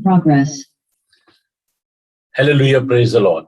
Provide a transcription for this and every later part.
progress. Hallelujah, praise the Lord.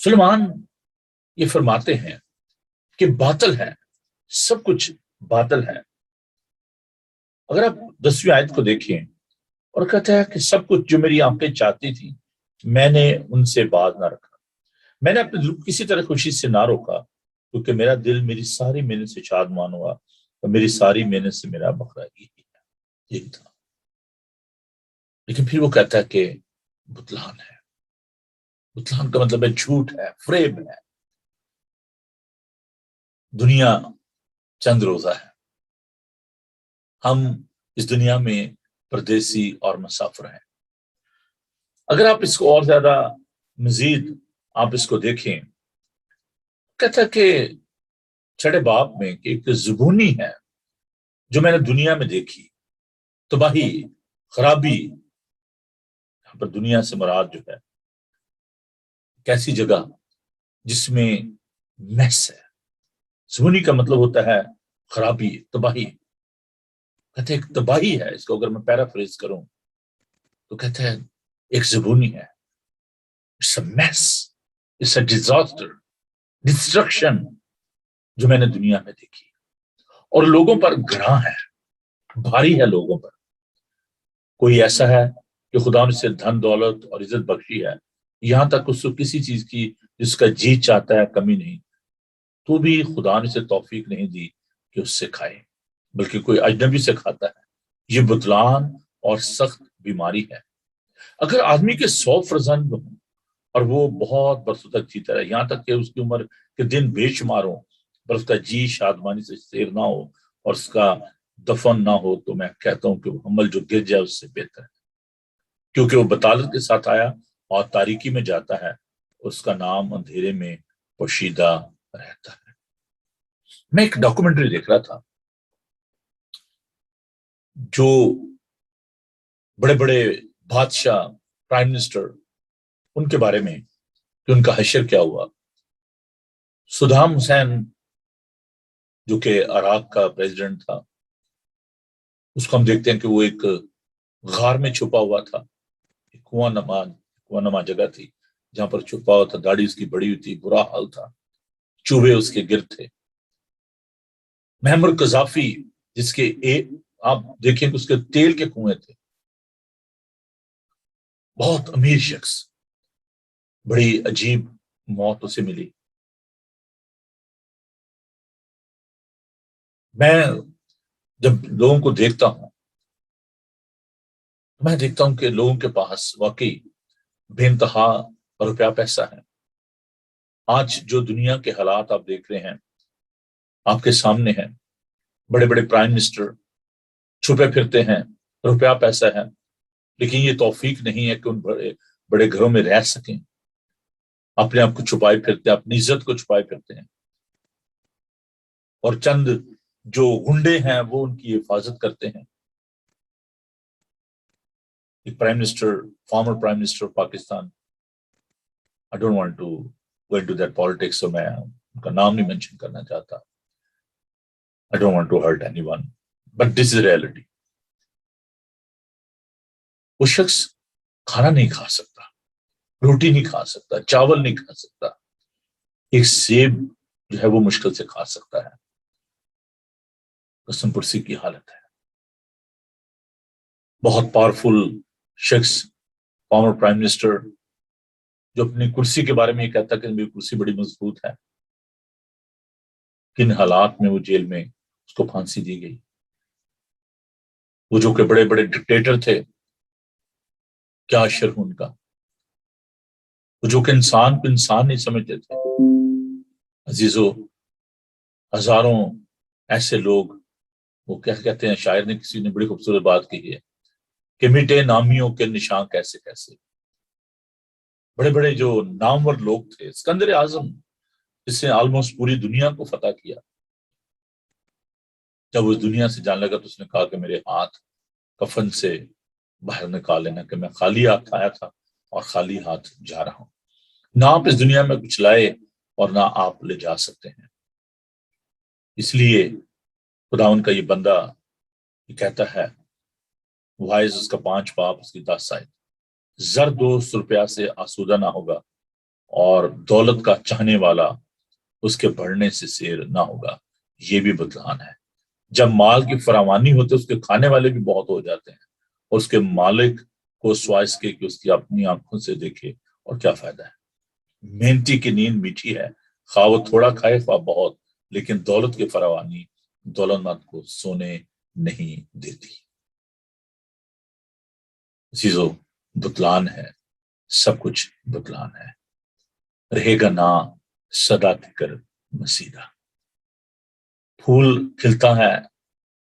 سلیمان یہ فرماتے ہیں کہ باطل ہے، سب کچھ باطل ہے۔ اگر آپ 10ویں آیت کو دیکھیں، اور کہتا ہے کہ سب کچھ جو میری آنکھیں چاہتی تھی میں نے ان سے باز نہ رکھا، میں نے اپنے دل کو کسی طرح خوشی سے نہ روکا، کیونکہ میرا دل میری ساری محنت سے شادمان ہوا، اور میری ساری محنت سے میرا بکرا یہی تھا۔ لیکن پھر وہ کہتا ہے کہ بتلان ہے۔ بتلان کا مطلب ہے جھوٹ ہے، فریب ہے۔ دنیا چند روزہ ہے، ہم اس دنیا میں پردیسی اور مسافر ہیں۔ اگر آپ اس کو اور زیادہ مزید آپ اس کو دیکھیں، کہتا ہے کہ 6 باب میں کہ ایک زبونی ہے جو میں نے دنیا میں دیکھی، تباہی، خرابی۔ یہاں پر دنیا سے مراد جو ہے کیسی جگہ جس میں میس ہے۔ زبونی کا مطلب ہوتا ہے خرابی، تباہی۔ کہتے ہیں ایک تباہی ہے، اس کو اگر میں پیرافریز کروں تو کہتے ہیں ایک زبونی ہے، it's a mess, it's a disaster, destruction جو میں نے دنیا میں دیکھی، اور لوگوں پر گراں ہے، بھاری ہے لوگوں پر۔ کوئی ایسا ہے کہ خدا نے اسے دھن دولت اور عزت بخشی ہے، یہاں تک اس کو کسی چیز کی جس کا جی چاہتا ہے کمی نہیں، تو بھی خدا نے اسے توفیق نہیں دی کہ اس سے کھائے، بلکہ کوئی اجنبی سے کھاتا ہے۔ یہ بطلان اور سخت بیماری ہے۔ اگر آدمی کے 100 فرزند ہوں اور وہ بہت برسوں تک جیتا رہے، یہاں تک کہ اس کی عمر کے دن بے شمار ہوں، پر اس کا جی شادمانی سے سیر نہ ہو اور اس کا دفن نہ ہو، تو میں کہتا ہوں کہ وہ عمل جو گر جائے اس سے بہتر ہے، کیونکہ وہ بطالت کے ساتھ آیا اور تاریکی میں جاتا ہے، اس کا نام اندھیرے میں پوشیدہ رہتا ہے۔ میں ایک ڈاکومنٹری دیکھ رہا تھا، جو بڑے بڑے بادشاہ، پرائم منسٹر، ان کے بارے میں کہ ان کا حشر کیا ہوا۔ صدام حسین جو کہ عراق کا پریزیڈنٹ تھا، اس کو ہم دیکھتے ہیں کہ وہ ایک غار میں چھپا ہوا تھا، ایک کنواں نما جگہ تھی جہاں پر چھپا ہوا تھا، داڑھی اس کی بڑی ہوئی تھی، برا حال تھا، چوہے اس کے گرد تھے۔ معمر قذافی جس کے آپ دیکھیں کہ اس کے تیل کے کنویں تھے، بہت امیر شخص، بڑی عجیب موت اسے ملی۔ میں جب لوگوں کو دیکھتا ہوں، میں دیکھتا ہوں کہ لوگوں کے پاس واقعی بے انتہا روپیہ پیسہ ہے۔ آج جو دنیا کے حالات آپ دیکھ رہے ہیں آپ کے سامنے ہیں، بڑے بڑے پرائم منسٹر چھپے پھرتے ہیں، روپیہ پیسہ ہے، لیکن یہ توفیق نہیں ہے کہ ان بڑے بڑے گھروں میں رہ سکیں، اپنے آپ کو چھپائے پھرتے ہیں، اپنی عزت کو چھپائے پھرتے ہیں، اور چند جو گنڈے ہیں وہ ان کی حفاظت کرتے ہیں۔ ایک prime minister, former prime minister Pakistan, I don't want to go into that politics، so میں ان کا نام نہیں مینشن کرنا چاہتا۔ I don't want to hurt anyone, but this is reality۔ وہ شخص کھانا نہیں کھا سکتا، روٹی نہیں کھا سکتا، چاول نہیں کھا سکتا، ایک سیب جو ہے وہ مشکل سے کھا سکتا ہے۔ قسم پرسی کی حالت ہے۔ بہت پاورفل شخص، فارمر پرائم منسٹر، جو اپنی کرسی کے بارے میں یہ کہتا کہ میری کرسی بڑی مضبوط ہے، کن حالات میں وہ جیل میں اس کو پھانسی دی گئی۔ وہ جو کہ بڑے بڑے ڈکٹیٹر تھے، کیا اشر ان کا، وہ جو کہ انسان کو انسان نہیں سمجھتے تھے۔ عزیزو، ہزاروں ایسے لوگ، وہ کیا کہتے ہیں، شاعر نے کسی نے بڑی خوبصورت بات کی ہے کہ مٹے نامیوں کے نشان کیسے کیسے۔ بڑے بڑے جو نامور لوگ تھے، اسکندر اعظم جس نے آلموسٹ پوری دنیا کو فتح کیا، جب وہ دنیا سے جانے لگا تو اس نے کہا کہ میرے ہاتھ کفن سے باہر نکال لینا، کہ میں خالی ہاتھ آیا تھا اور خالی ہاتھ جا رہا ہوں۔ نہ آپ اس دنیا میں کچھ لائے اور نہ آپ لے جا سکتے ہیں۔ اس لیے خداوند کا یہ بندہ یہ کہتا ہے، وائز اس کا 5 باب اس کی 10 آیت، زر 200 روپیہ سے آسودہ نہ ہوگا، اور دولت کا چاہنے والا اس کے بڑھنے سے سیر نہ ہوگا، یہ بھی بتلان ہے۔ جب مال کی فراوانی ہوتی ہے اس کے کھانے والے بھی بہت ہو جاتے ہیں، اور اس کے مالک کو سوائے اس کے کہ اس کی اپنی آنکھوں سے دیکھے، اور کیا فائدہ ہے۔ محنتی کی نیند میٹھی ہے، خواہ وہ تھوڑا کھائے خواہ بہت، لیکن دولت کی فراوانی دولت مند کو سونے نہیں دیتی۔ عزیزو، بتلان ہے، سب کچھ بتلان ہے۔ رہے گا نا صدا فکر مسیدہ۔ پھول کھلتا ہے،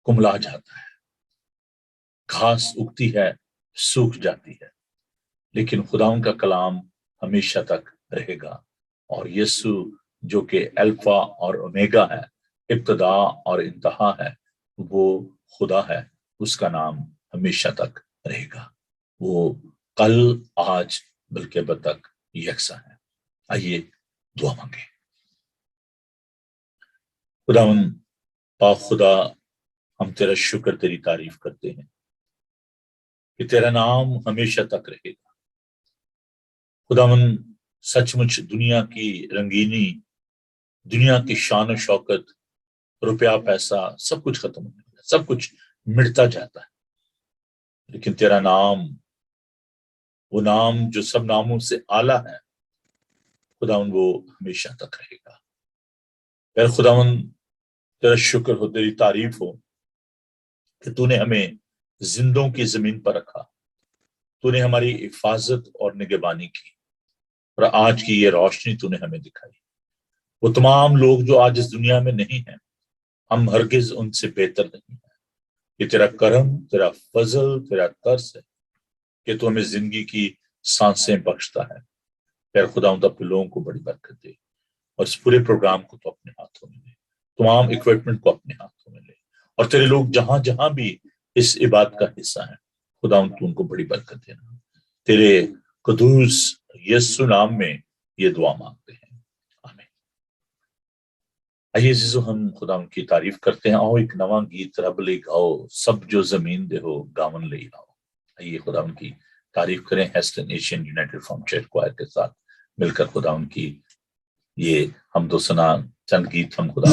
کملا جاتا ہے، گھاس اگتی ہے، سوکھ جاتی ہے، لیکن خداؤں کا کلام ہمیشہ تک رہے گا۔ اور یسو جو کہ الفا اور اومیگا ہے، ابتدا اور انتہا ہے، وہ خدا ہے، اس کا نام ہمیشہ تک رہے گا۔ وہ کل، آج، بلکہ اب تک یکساں ہے۔ آئیے دعا مانگے۔ خداوند پاک خدا، ہم تیرا شکر، تیری تعریف کرتے ہیں کہ تیرا نام ہمیشہ تک رہے گا۔ خداوند سچ مچ دنیا کی رنگینی، دنیا کی شان و شوکت، روپیہ پیسہ، سب کچھ ختم ہو جاتا ہے، سب کچھ مٹتا جاتا ہے، لیکن تیرا نام، وہ نام جو سب ناموں سے اعلیٰ ہے، خداوند وہ ہمیشہ تک رہے گا۔ پھر خداوند تیرا شکر ہو، تیری تعریف ہو کہ تو نے ہمیں زندوں کی زمین پر رکھا، تو نے ہماری حفاظت اور نگہبانی کی، اور آج کی یہ روشنی تو نے ہمیں دکھائی۔ وہ تمام لوگ جو آج اس دنیا میں نہیں ہیں، ہم ہرگز ان سے بہتر نہیں ہیں۔ یہ تیرا کرم، تیرا فضل، تیرا ترس ہے کہ تو ہمیں زندگی کی سانسیں بخشتا ہے۔ پھر خداوند اپنے لوگوں کو بڑی برکت دے، اور اس پورے پروگرام کو تو اپنے ہاتھوں میں لے، تمام اکوپمنٹ کو اپنے ہاتھوں میں لے، اور تیرے لوگ جہاں جہاں بھی اس عبادت کا حصہ ہیں، خداوند تو ان کو بڑی برکت دینا۔ تیرے قدوس یسوع نام میں یہ دعا مانگتے ہیں، آمین۔ آئیے عزیزو، ہم خداوند کی تعریف کرتے ہیں۔ آؤ ایک نواں گیت رب لے گاؤ، سب جو زمین دے ہو گاون لے آؤ۔ آئیے خداوند کی تعریف کریں، ہیسٹن ایشین یونائٹڈ فرام چرچ کوائر کے ساتھ مل کر خداوند کی یہ حمد و ثنا چند گیت ہم خدا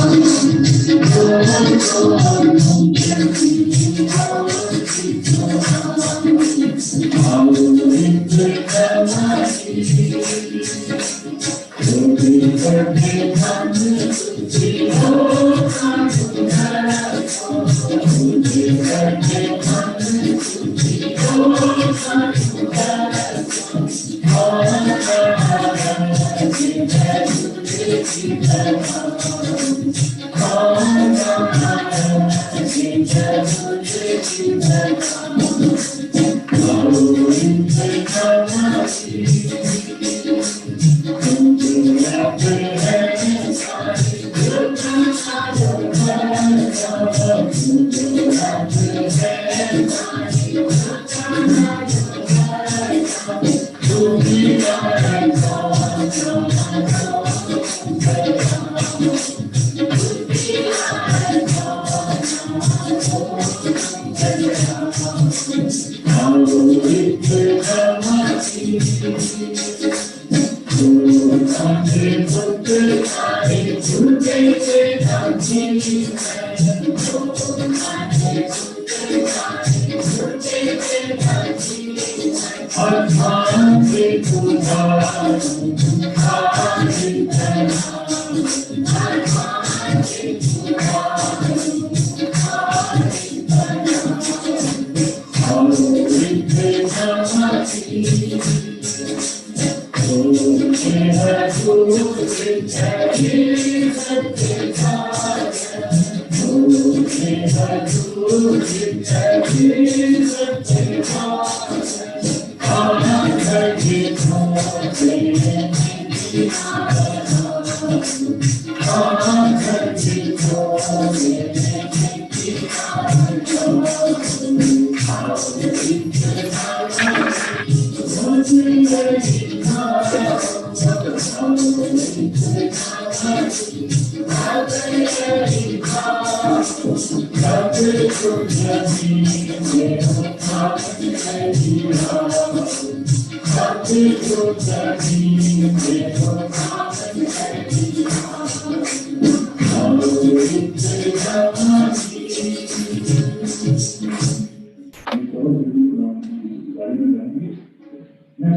میں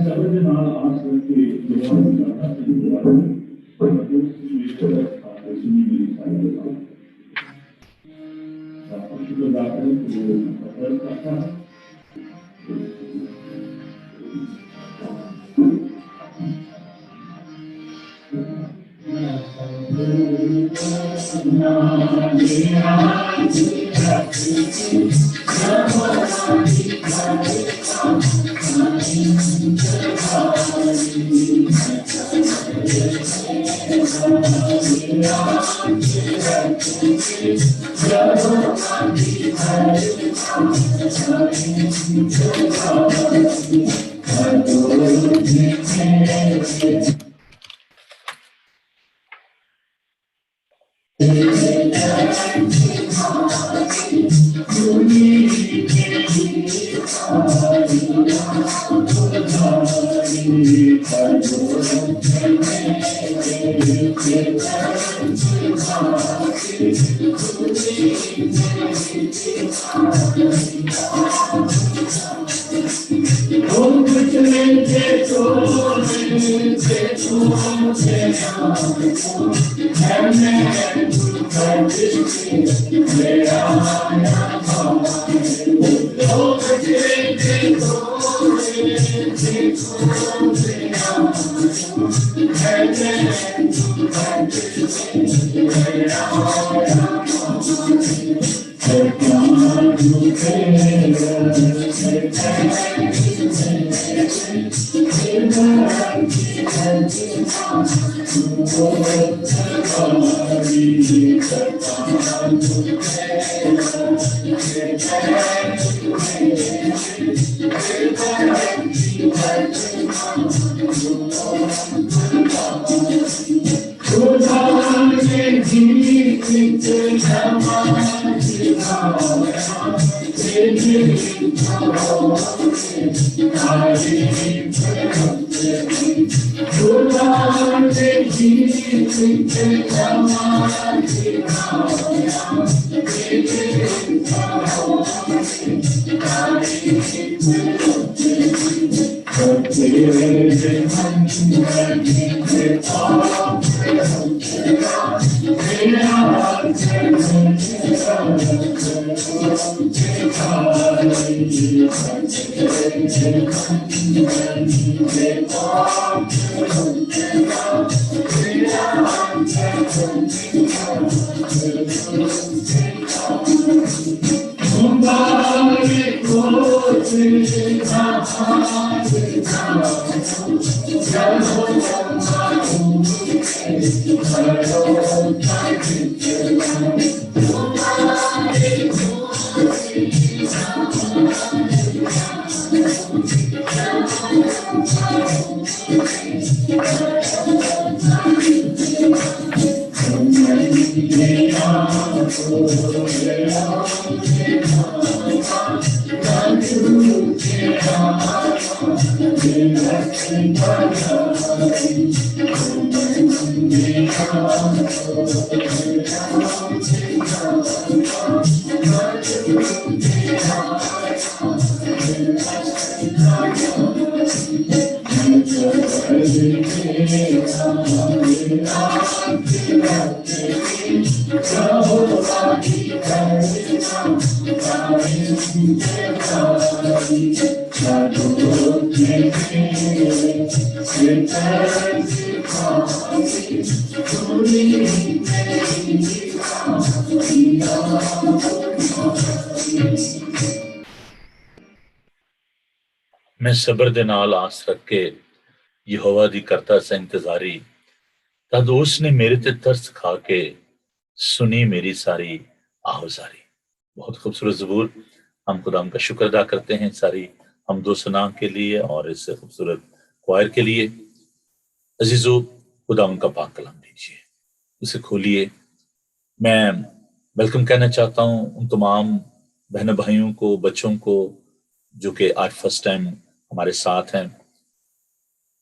صبر کے نال آس کر کے دعا کرتا ہوں میری ساری شکر ادا کریں تو کرتا ہے میں صبر دے نال آس رکھ کے یہوہ دی کرتا سا انتظاری تد اس نے میرے تے ترس کھا کے سنی میری ساری آہوزاری۔ بہت خوبصورت زبور، ہم خدا کا شکر ادا کرتے ہیں ساری حمد و ثنا کے لیے اور اس خوبصورت کوائر کے لیے۔ عزیزو، خدا ان کا پاک کلام دیجیے، اسے کھولیے۔ میں ویلکم کہنا چاہتا ہوں ان تمام بہن بھائیوں کو، بچوں کو جو کہ آج فرسٹ ٹائم ہمارے ساتھ ہیں۔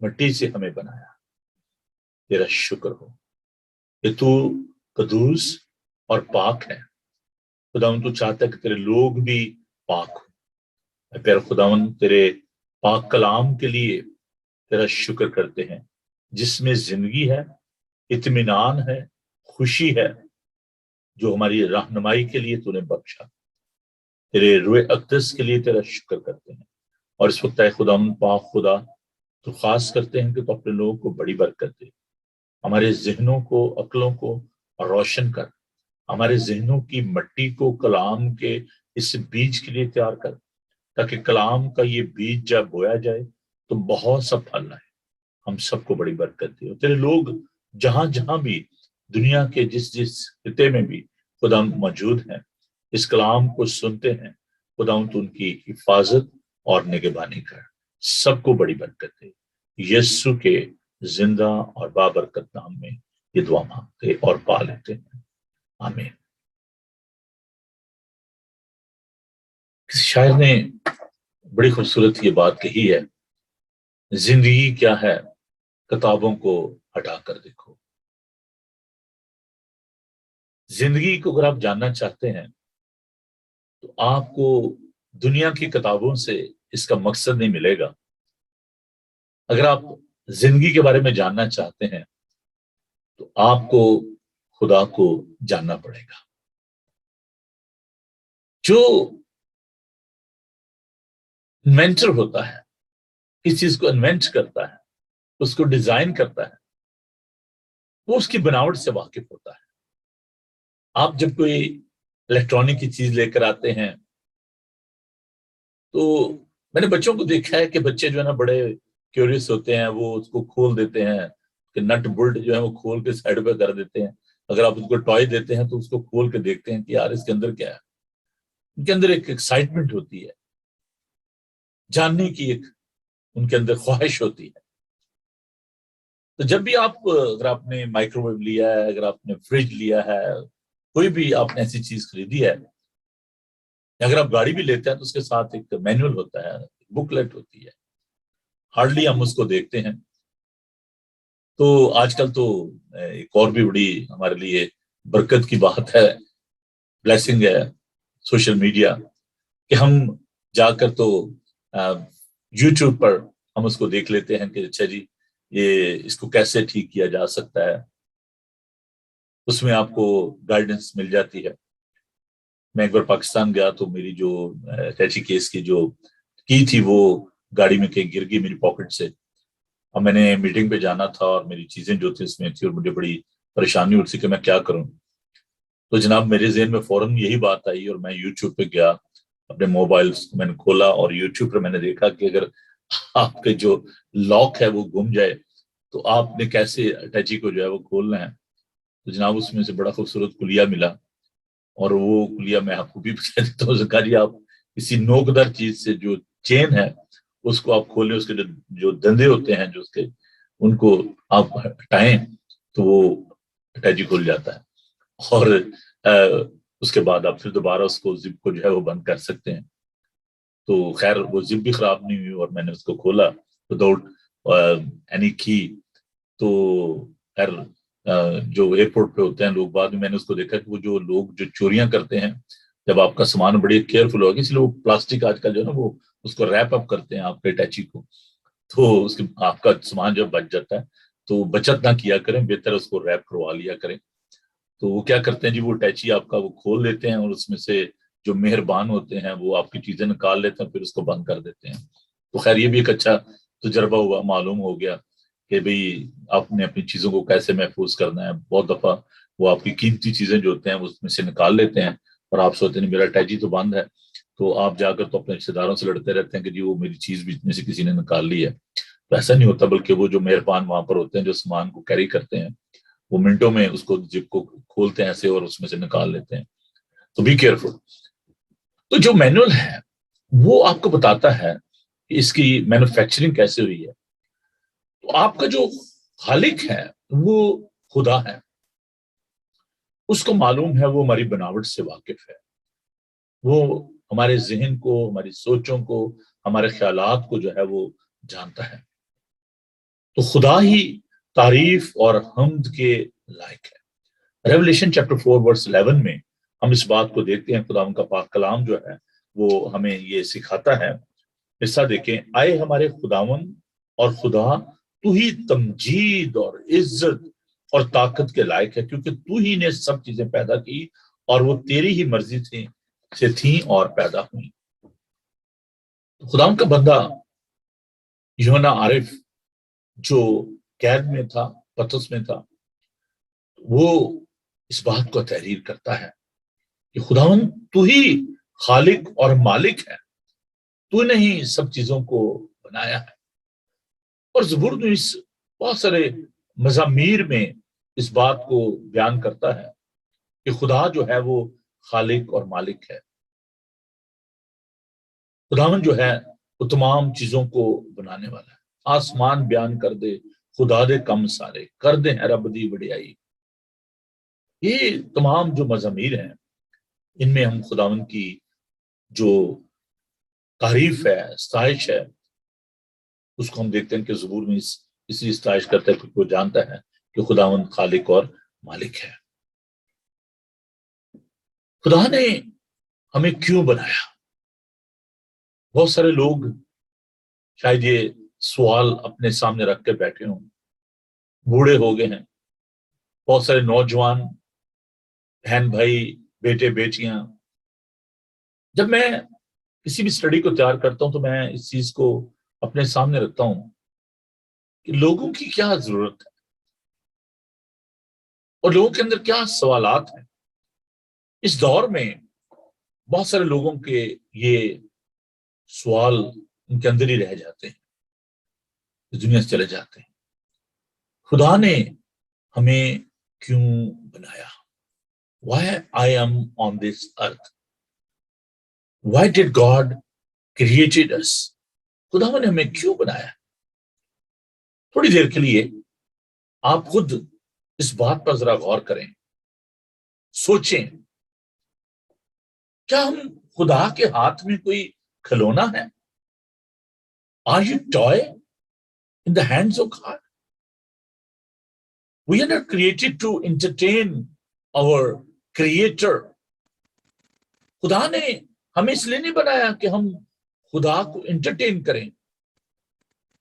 مٹی سے ہمیں بنایا، تیرا شکر ہو کہ تو قدوس اور پاک ہے۔ خداوند تو چاہتا ہے کہ تیرے لوگ بھی پاک ہوں۔ پیارے خداوند، تیرے پاک کلام کے لیے تیرا شکر کرتے ہیں، جس میں زندگی ہے، اطمینان ہے، خوشی ہے، جو ہماری رہنمائی کے لیے تو نے بخشا۔ تیرے روح اقدس کے لیے تیرا شکر کرتے ہیں، اور اس وقت اے خداوند پاک خدا تو خاص کرتے ہیں کہ تو اپنے لوگوں کو بڑی برکت دے، ہمارے ذہنوں کو، عقلوں کو روشن کر، ہمارے ذہنوں کی مٹی کو کلام کے اس بیج کے لیے تیار کر، تاکہ کلام کا یہ بیج جب بویا جائے تو بہت سا پھل آئے، ہم سب کو بڑی برکت دے۔ اور تیرے لوگ جہاں جہاں بھی دنیا کے جس جس خطے میں بھی خدا موجود ہیں، اس کلام کو سنتے ہیں، خدا تو ان کی حفاظت اور نگہبانی کر، سب کو بڑی برکت دے۔ یسوع کے زندہ اور بابرکت نام میں یہ دعا مانگتے اور پا لیتے ہیں، آمین۔ کسی شاعر نے بڑی خوبصورت یہ بات کہی ہے، زندگی کیا ہے کتابوں کو ہٹا کر دیکھو۔ زندگی کو اگر آپ جاننا چاہتے ہیں تو آپ کو دنیا کی کتابوں سے اس کا مقصد نہیں ملے گا۔ اگر آپ زندگی کے بارے میں جاننا چاہتے ہیں تو آپ کو خدا کو جاننا پڑے گا۔ جو انوینٹر ہوتا ہے، کس چیز کو انوینٹ کرتا ہے، اس کو ڈیزائن کرتا ہے، وہ اس کی بناوٹ سے واقف ہوتا ہے۔ آپ جب کوئی الیکٹرانک کی چیز لے کر آتے ہیں تو میں نے بچوں کو دیکھا ہے کہ بچے جو ہے نا بڑے کیوریس ہوتے ہیں، وہ اس کو کھول دیتے ہیں کہ نٹ بولٹ جو ہے وہ کھول کے سائڈ پہ کر دیتے ہیں۔ اگر آپ اس کو ٹوائے دیتے ہیں تو اس کو کھول کے دیکھتے ہیں کہ یار اس کے اندر کیا ہے۔ ان کے اندر ایک ایکسائٹمنٹ ہوتی ہے، جاننے کی ایک ان کے اندر خواہش ہوتی ہے۔ تو جب بھی آپ اگر آپ نے مائکرو ویو لیا ہے، اگر آپ نے فریج لیا ہے، کوئی بھی آپ نے ایسی چیز خریدی ہے، اگر آپ گاڑی بھی لیتے ہیں تو اس کے ساتھ ایک مینول ہوتا ہے، بکلیٹ ہوتی ہے، ہارڈلی ہم اس کو دیکھتے ہیں۔ تو آج کل تو ایک اور بھی بڑی ہمارے لیے برکت کی بات ہے، بلیسنگ ہے سوشل میڈیا، کہ ہم جا کر تو یوٹیوب پر ہم اس کو دیکھ لیتے ہیں کہ اچھا جی یہ اس کو کیسے ٹھیک کیا جا سکتا ہے، اس میں آپ کو گائیڈنس مل جاتی ہے۔ میں ایک بار پاکستان گیا تو میری جو ٹیچی کیس کی جو کی تھی وہ گاڑی میں کہیں گر گئی میری پاکٹ سے، اور میں نے میٹنگ پہ جانا تھا اور میری چیزیں جو تھی اس میں تھی اور مجھے بڑی پریشانی ہوتی تھی کہ میں کیا کروں۔ تو جناب میرے ذہن میں فوراً یہی بات آئی اور میں یوٹیوب پہ گیا، اپنے موبائل میں نے کھولا اور یوٹیوب پہ میں نے دیکھا کہ اگر آپ کے جو لاک ہے وہ گم جائے تو آپ نے کیسے اٹیچی کو جو ہے وہ کھولنا ہے۔ تو جناب اس میں سے بڑا خوبصورت کلیا ملا، اور وہ کلیا میں آپ کو بھی بتا دیتا ہوں، کہا جی آپ کسی نوکدار چیز سے جو چین ہے اس کو آپ کھولیں، اس کے جو دندے ہوتے ہیں جو اس کے ان کو آپ ہٹائیں تو وہ اٹیچی کھل جاتا ہے، اور اس کے بعد آپ پھر دوبارہ اس کو زپ کو جو ہے وہ بند کر سکتے ہیں۔ تو خیر وہ زپ بھی خراب نہیں ہوئی اور میں نے اس کو کھولا وداؤٹ اینی کی۔ تو خیر جو ایئرپورٹ پہ ہوتے ہیں لوگ، بعد میں نے اس کو دیکھا کہ وہ جو لوگ جو چوریاں کرتے ہیں، جب آپ کا سامان بڑی کیئرفل ہوگا، اس لیے وہ پلاسٹک آج کل جو ہے نا وہ اس کو ریپ اپ کرتے ہیں آپ کے اٹیچی کو، تو اس کے آپ کا سامان جب بچ جاتا ہے تو بچت نہ کیا کریں، بہتر اس کو ریپ کروا لیا کریں۔ تو وہ کیا کرتے ہیں جی، وہ اٹیچی آپ کا وہ کھول لیتے ہیں اور اس میں سے جو مہربان ہوتے ہیں وہ آپ کی چیزیں نکال لیتے ہیں، پھر اس کو بند کر دیتے ہیں۔ تو خیر یہ بھی ایک اچھا تجربہ ہوا، معلوم ہو گیا کہ بھئی آپ نے اپنی چیزوں کو کیسے محفوظ کرنا ہے۔ بہت دفعہ وہ آپ کی قیمتی چیزیں جو ہوتے ہیں وہ اس میں سے نکال لیتے ہیں اور آپ سوچتے ہیں میرا اٹیچی تو بند ہے، تو آپ جا کر تو اپنے رشتے داروں سے لڑتے رہتے ہیں کہ جی وہ میری چیز بھی میں سے کسی نے نکال لی ہے۔ تو ایسا نہیں ہوتا، بلکہ وہ جو مہربان وہاں پر ہوتے ہیں جو سامان کو کیری کرتے ہیں وہ منٹوں میں اس کو زپ کو کھولتے ہیں ایسے اور اس میں سے نکال لیتے ہیں۔ تو بی کیئرفل۔ تو جو مینول ہے وہ آپ کو بتاتا ہے کہ اس کی مینوفیکچرنگ کیسے ہوئی ہے۔ تو آپ کا جو خالق ہے وہ خدا ہے، اس کو معلوم ہے، وہ ہماری بناوٹ سے واقف ہے، وہ ہمارے ذہن کو، ہماری سوچوں کو، ہمارے خیالات کو جو ہے وہ جانتا ہے۔ تو خدا ہی تعریف اور حمد کے لائق ہے۔ ریولیشن چیپٹر 4 ورس 11 میں ہم اس بات کو دیکھتے ہیں، خدا ان کا پاک کلام جو ہے وہ ہمیں یہ سکھاتا ہے۔ حصہ دیکھیں، آئے ہمارے خداون اور خدا، تو ہی تمجید اور عزت اور طاقت کے لائق ہے، کیونکہ تو ہی نے سب چیزیں پیدا کی اور وہ تیری ہی مرضی سے تھیں اور پیدا ہوئیں۔ خدا کا بندہ یوحنا عارف جو قید میں تھا، پطرس میں تھا، وہ اس بات کو تحریر کرتا ہے کہ خداوند تو ہی خالق اور مالک ہے، تو نے ہی سب چیزوں کو بنایا ہے۔ اور زبور اس بہت سارے مزامیر میں اس بات کو بیان کرتا ہے کہ خدا جو ہے وہ خالق اور مالک ہے۔ خداوند جو ہے وہ تمام چیزوں کو بنانے والا ہے۔ آسمان بیان کر دے خدا دے کم سارے، کر دے ہے رب دی وڈیائی۔ یہ تمام جو مزامیر ہیں ان میں ہم خداوند کی جو تعریف ہے، ستائش ہے، اس کو ہم دیکھتے ہیں کہ زبور میں اس لیے ستائش کرتا ہے کیونکہ وہ جانتا ہے کہ خداوند خالق اور مالک ہے۔ خدا نے ہمیں کیوں بنایا؟ بہت سارے لوگ شاید یہ سوال اپنے سامنے رکھ کے بیٹھے ہوں، بوڑھے ہو گئے ہیں، بہت سارے نوجوان بہن بھائی، بیٹے بیٹیاں۔ جب میں کسی بھی اسٹڈی کو تیار کرتا ہوں تو میں اس چیز کو اپنے سامنے رکھتا ہوں کہ لوگوں کی کیا ضرورت ہے اور لوگوں کے اندر کیا سوالات ہیں۔ اس دور میں بہت سارے لوگوں کے یہ سوال ان کے اندر ہی رہ جاتے ہیں، اس دنیا سے چلے جاتے ہیں۔ خدا نے ہمیں کیوں بنایا؟ Why I am on this earth? Why did God created us? خدا نے ہمیں کیوں بنایا؟ تھوڑی دیر کے لیے آپ خود اس بات پر ذرا غور کریں، سوچیں، کیا ہم خدا کے ہاتھ میں کوئی کھلونا ہے؟ Are you toy in the hands of God? We are not created to entertain our Creator. خدا نے ہمیں اس لیے نہیں بنایا کہ ہم خدا کو انٹرٹین کریں۔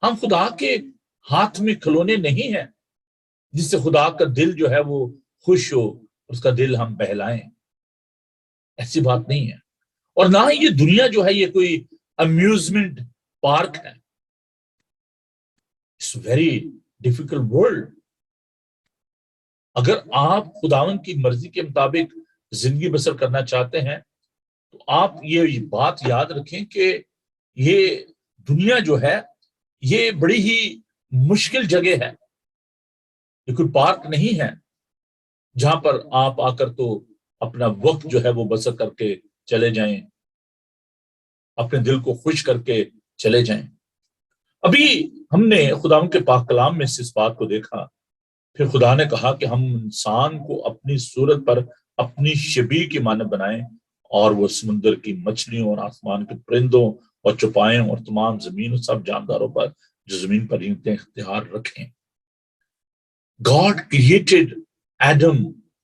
ہم خدا کے ہاتھ میں کھلونے نہیں ہیں جس سے خدا کا دل جو ہے وہ خوش ہو، اس کا دل ہم بہلائیں۔ ایسی بات نہیں ہے۔ اور نہ ہی یہ دنیا جو ہے یہ کوئی امیوزمنٹ پارک ہے۔ It's very difficult world. اگر آپ خداوند کی مرضی کے مطابق زندگی بسر کرنا چاہتے ہیں تو آپ یہ بات یاد رکھیں کہ یہ دنیا جو ہے یہ بڑی ہی مشکل جگہ ہے، یہ کوئی پارک نہیں ہے جہاں پر آپ آ کر تو اپنا وقت جو ہے وہ بسر کر کے چلے جائیں، اپنے دل کو خوش کر کے چلے جائیں۔ ابھی ہم نے خداوند کے پاک کلام میں سے اس بات کو دیکھا، پھر خدا نے کہا کہ ہم انسان کو اپنی صورت پر اپنی شبیہ کی مانند بنائیں اور وہ سمندر کی مچھلیوں اور آسمان کے پرندوں اور چوپایوں اور تمام زمین اور سب جانداروں پر جو زمین پر رینگتے ہیں اختیار رکھیں۔ God created Adam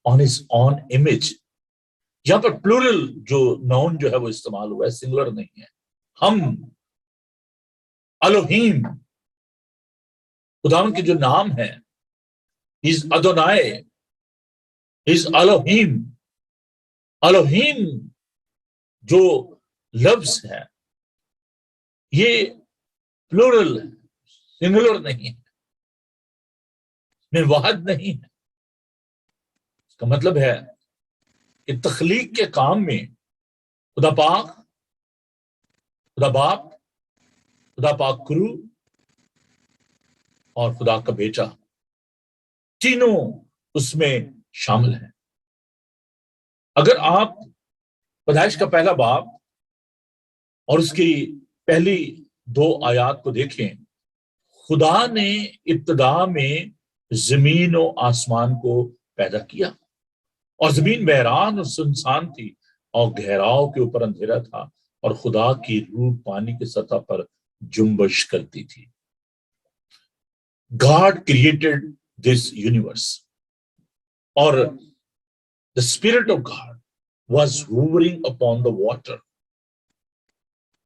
on his own image. یہاں پر پلورل جو ناؤن جو ہے وہ استعمال ہوا ہے، سنگولر نہیں ہے۔ ہم الوہیم، خداوند کے جو نام ہے، He's Adonai, He's Elohim. الوہیم جو لفظ ہے یہ پلورل ہے، سنگولر نہیں ہے، میں واحد نہیں ہے۔ اس کا مطلب ہے کہ تخلیق کے کام میں خدا پاک، خدا باپ، خدا پاک کرو اور خدا کا بیٹا تینوں اس میں شامل ہیں۔ اگر آپ پیدائش کا پہلا باب اور اس کی پہلی 2 آیات کو دیکھیں، خدا نے ابتدا میں زمین و آسمان کو پیدا کیا، اور زمین بحران اور سنسان تھی اور گہراؤ کے اوپر اندھیرا تھا، اور خدا کی روح پانی کی سطح پر جنبش کرتی تھی۔ God created this universe, or the Spirit of God was hovering upon the water.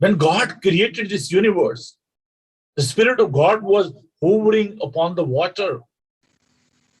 When God created this universe, the Spirit of God was hovering upon the water.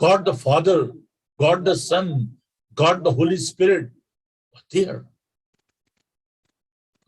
God the Father, God the Son, God the Holy Spirit were there.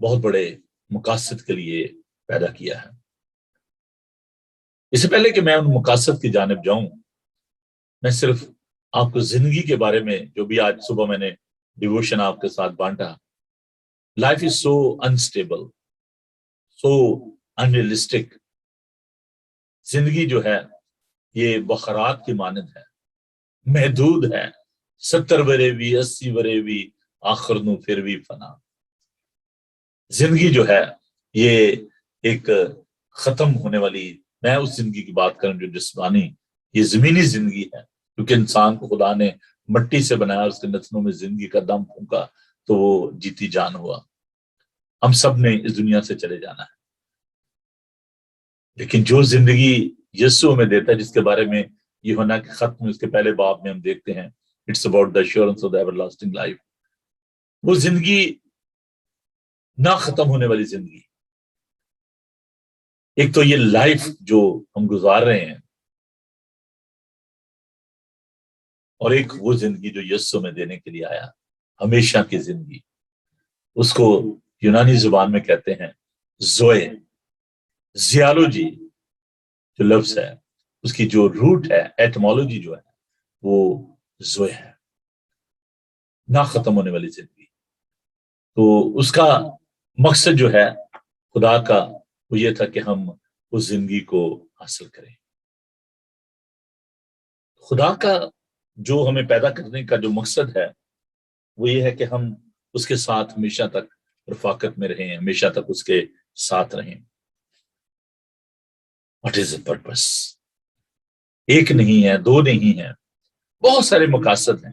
بہت بڑے مقاصد کے لیے پیدا کیا ہے۔ اس سے پہلے کہ میں ان مقاصد کی جانب جاؤں، میں صرف آپ کو زندگی کے بارے میں جو بھی آج صبح میں نے ڈیووشن آپ کے ساتھ بانٹا، life is so unstable, so unrealistic. زندگی جو ہے یہ بخارات کی مانند ہے، محدود ہے، 70 برے بھی، 80 برے بھی، آخر نو پھر بھی فنا۔ زندگی جو ہے یہ ایک ختم ہونے والی، میں اس زندگی کی بات کروں جو جسمانی، یہ زمینی زندگی ہے، کیونکہ انسان کو خدا نے مٹی سے بنایا، اس کے نتنوں میں زندگی کا دم پھونکا تو وہ جیتی جان ہوا۔ ہم سب نے اس دنیا سے چلے جانا ہے، لیکن جو زندگی یسوع میں دیتا ہے، جس کے بارے میں یوحنا کے خط میں اس کے پہلے باب میں ہم دیکھتے ہیں، it's about the assurance of the everlasting life, وہ زندگی نہ ختم ہونے والی زندگی۔ ایک تو یہ لائف جو ہم گزار رہے ہیں، اور ایک وہ زندگی جو یسوع میں دینے کے لیے آیا، ہمیشہ کی زندگی۔ اس کو یونانی زبان میں کہتے ہیں زوئے۔ زیالوجی جو لفظ ہے، اس کی جو روٹ ہے، ایٹمالوجی جو ہے، وہ زوئے ہے، نہ ختم ہونے والی زندگی۔ تو اس کا مقصد جو ہے خدا کا، وہ یہ تھا کہ ہم اس زندگی کو حاصل کریں۔ خدا کا جو ہمیں پیدا کرنے کا جو مقصد ہے، وہ یہ ہے کہ ہم اس کے ساتھ ہمیشہ تک رفاقت میں رہیں، ہمیشہ تک اس کے ساتھ رہیں۔ What is the purpose? ایک نہیں ہے، دو نہیں ہے، بہت سارے مقاصد ہیں،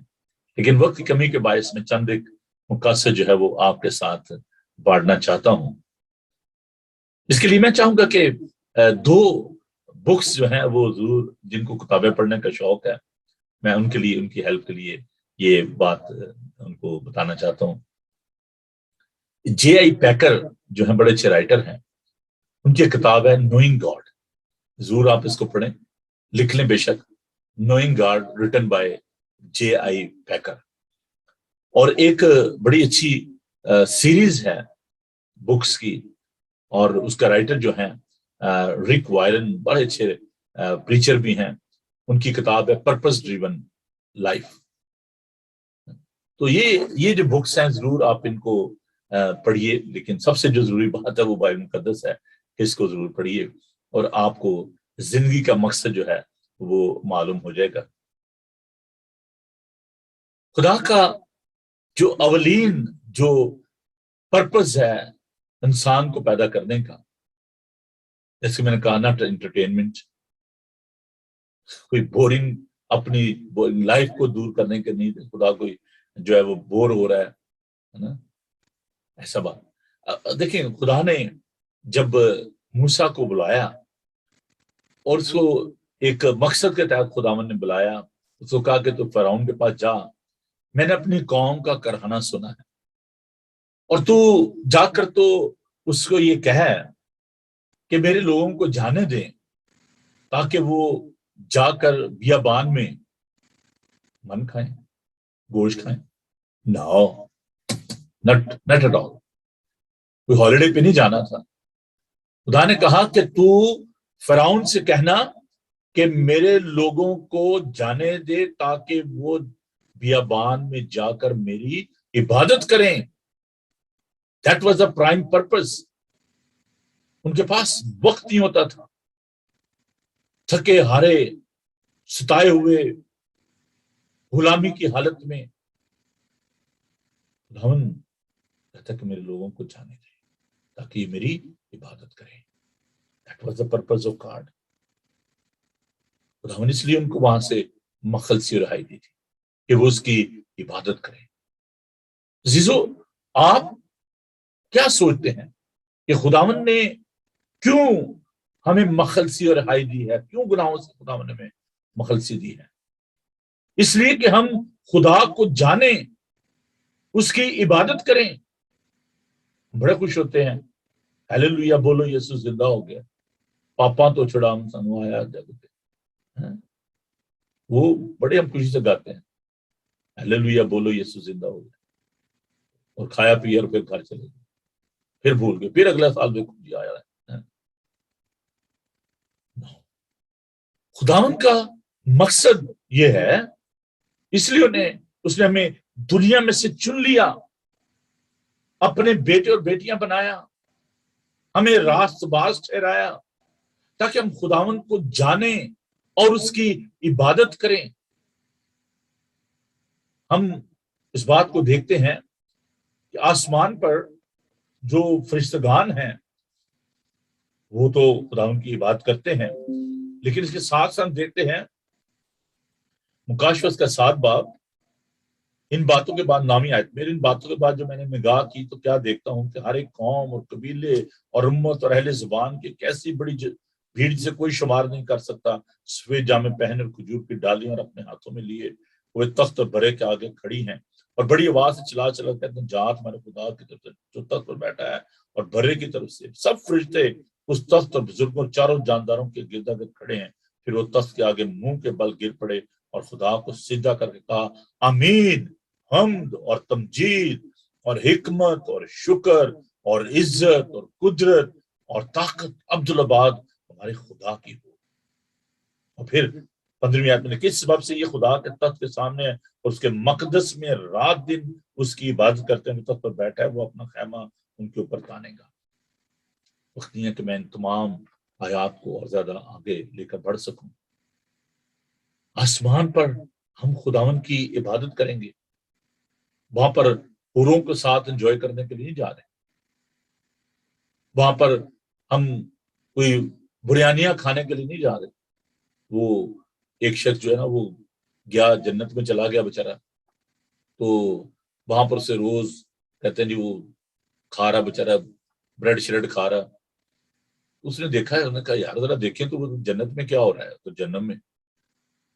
لیکن وقت کی کمی کے باعث میں چند ایک مقاصد جو ہے وہ آپ کے ساتھ بانٹنا چاہتا ہوں۔ اس کے لیے میں چاہوں گا کہ دو بکس جو ہیں وہ ضرور، جن کو کتابیں پڑھنے کا شوق ہے، میں ان کے لیے، ان کی ہیلپ کے لیے یہ بات ان کو بتانا چاہتا ہوں۔ جے آئی پیکر جو ہیں، بڑے اچھے رائٹر ہیں، ان کی کتاب ہے نوئنگ گاڈ، ضرور آپ اس کو پڑھیں، لکھ لیں بے شک، knowing God written by J I Packer. اور ایک بڑی اچھی سیریز ہے بکس کی، اور اس کا رائٹر جو ہیں رک وائرن، بڑے اچھے پریچر بھی ہیں، ان کی کتاب ہے پرپس ڈریون لائف۔ تو یہ جو بکس ہیں ضرور آپ ان کو پڑھیے، لیکن سب سے جو ضروری بات ہے وہ بائبل مقدس ہے، اس کو ضرور پڑھیے، اور آپ کو زندگی کا مقصد جو ہے وہ معلوم ہو جائے گا۔ خدا کا جو اولین جو پرپس ہے انسان کو پیدا کرنے کا، جیسے میں نے کہا، ناٹ انٹرٹینمنٹ، کوئی بورنگ، اپنی لائف کو دور کرنے کے نہیں، خدا کوئی جو ہے وہ بور ہو رہا ہے نا، ایسا بات۔ دیکھیں، خدا نے جب موسیٰ کو بلایا اور اس کو ایک مقصد کے تحت خداوند نے بلایا، اس کو کہا کہ تو فرعون کے پاس جا، میں نے اپنی قوم کا کرہنہ سنا ہے، اور تو جا کر تو اس کو یہ کہہ کہ میرے لوگوں کو جانے دیں، تاکہ وہ جا کر بیابان میں من کھائیں، گوشت کھائیں۔ نو، نٹ ایٹ آل، کوئی ہالیڈے پہ نہیں جانا تھا۔ خدا نے کہا کہ تو فرعون سے کہنا کہ میرے لوگوں کو جانے دے، تاکہ وہ بیابان میں جا کر میری عبادت کریں۔ That was the prime purpose۔ ان کے پاس وقت نہیں ہوتا تھا، تھکے ہارے، ستائے ہوئے، غلامی کی حالت میں، خداوند کہتا کہ میرے لوگوں کو جانے دے تاکہ یہ میری عبادت کریں۔ That was the purpose of God۔ خداوند اس لیے ان کو وہاں سے مخلصی رہائی دی تھی کہ وہ اس کی عبادت کریں۔ عزیزو، آپ کیا سوچتے ہیں کہ خداوند نے کیوں ہمیں مخلصی اور رہائی دی ہے؟ کیوں گناہوں سے خداوند نے ہمیں مخلصی دی ہے؟ اس لیے کہ ہم خدا کو جانیں، اس کی عبادت کریں۔ بڑے خوش ہوتے ہیں، ہیلیلویا بولو یسوع زندہ ہو گیا، پاپاں تو چھڑا ہم سنو آیا جگ پہ، وہ بڑے ہم خوشی سے گاتے ہیں، ہیلیلویا بولو یسوع زندہ ہو گیا، اور کھایا پیا اور پھر گھر چلے گئے۔ پھر بھول گئے، پھر اگلا سال دیکھو جی آیا ہے۔ خداوند کا مقصد یہ ہے، اس لیے اس نے ہمیں دنیا میں سے چن لیا، اپنے بیٹے اور بیٹیاں بنایا، ہمیں راست باز ٹھہرایا تاکہ ہم خداوند کو جانیں اور اس کی عبادت کریں۔ ہم اس بات کو دیکھتے ہیں کہ آسمان پر جو فرشتگان ہیں وہ تو خداوند کی عبادت کرتے ہیں، لیکن اس کے ساتھ ساتھ دیکھتے ہیں مکاشفت کا 7 باب، ان باتوں کے بعد نامی آیت میں، ان باتوں کے بعد جو میں نے نگاہ کی تو کیا دیکھتا ہوں کہ ہر ایک قوم اور قبیلے اور امت اور اہل زبان کی کیسی بڑی بھیڑ جسے کوئی شمار نہیں کر سکتا، سفید جامے پہنے اور کھجور کی ڈالیاں اور اپنے ہاتھوں میں لیے وہ تخت اور برے کے آگے کھڑی ہیں، اور بڑی آواز سے چلا چلا کہتے ہیں جہات ہمارے خدا کی طرف سے جو تخت پر بیٹھا ہے اور برے کی طرف سے سب فرشتے اس تخت اور بزرگوں چاروں جانداروں کے گرد گرد کھڑے ہیں۔ پھر وہ تخت کے آگے منہ کے بل گر پڑے اور خدا کو سجدہ کر کے کہا آمین، حمد اور تمجید اور حکمت اور شکر اور عزت اور قدرت اور طاقت عبدالآباد ہمارے خدا کی ہو۔ اور پھر 15ویں آیت میں کس سبب سے یہ خدا کے تخت کے سامنے اور اس کے مقدس میں رات دن اس کی عبادت کرتے ہیں، تخت پر بیٹھا ہے، وہ اپنا خیمہ ان کے اوپر تانے گا۔ وقت نہیں ہے کہ میں ان تمام آیات کو اور زیادہ آگے لے کر بڑھ سکوں۔ آسمان پر ہم خداوند کی عبادت کریں گے، وہاں پر حوروں کے ساتھ انجوائے کرنے کے لیے نہیں جا رہے، وہاں پر ہم کوئی بریانیاں کھانے کے لیے نہیں جا رہے۔ وہ ایک شخص جو ہے نا وہ گیا جنت میں چلا گیا بیچارہ، تو وہاں پر سے روز کہتے ہیں جی وہ کھا رہا بیچارہ، بریڈ شریڈ کھا رہا۔ اس نے دیکھا ہے، انہوں نے کہا یار ذرا دیکھیں تو وہ جنت میں کیا ہو رہا ہے، تو جنت میں